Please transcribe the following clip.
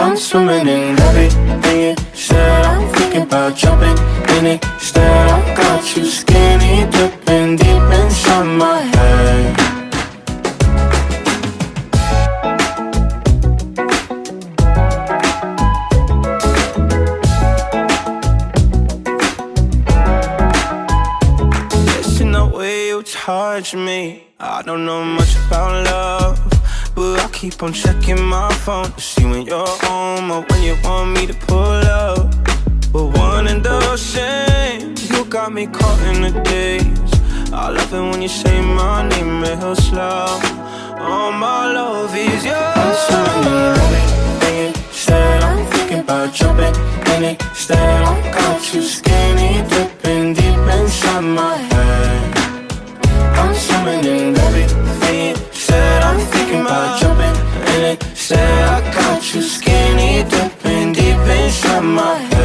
I'm swimming in everything you said. I'm thinking about jumping in it. Instead I got you skinny dipping deep inside my head. Listen the way you touch me. I don't know much about love, but I keep on checking my phone to see when you're home or when you want me to pull up. But one and the same, you got me caught in the days. I love it when you say my name real slow. All my love is yours. I'm swimming in everything you said. I'm thinking about jumping in it. Instead I got you skinny dipping deep inside my head. I'm swimming in everything you said. I'm thinking about jumping in it. Said I got you skinny dipping deep inside my head.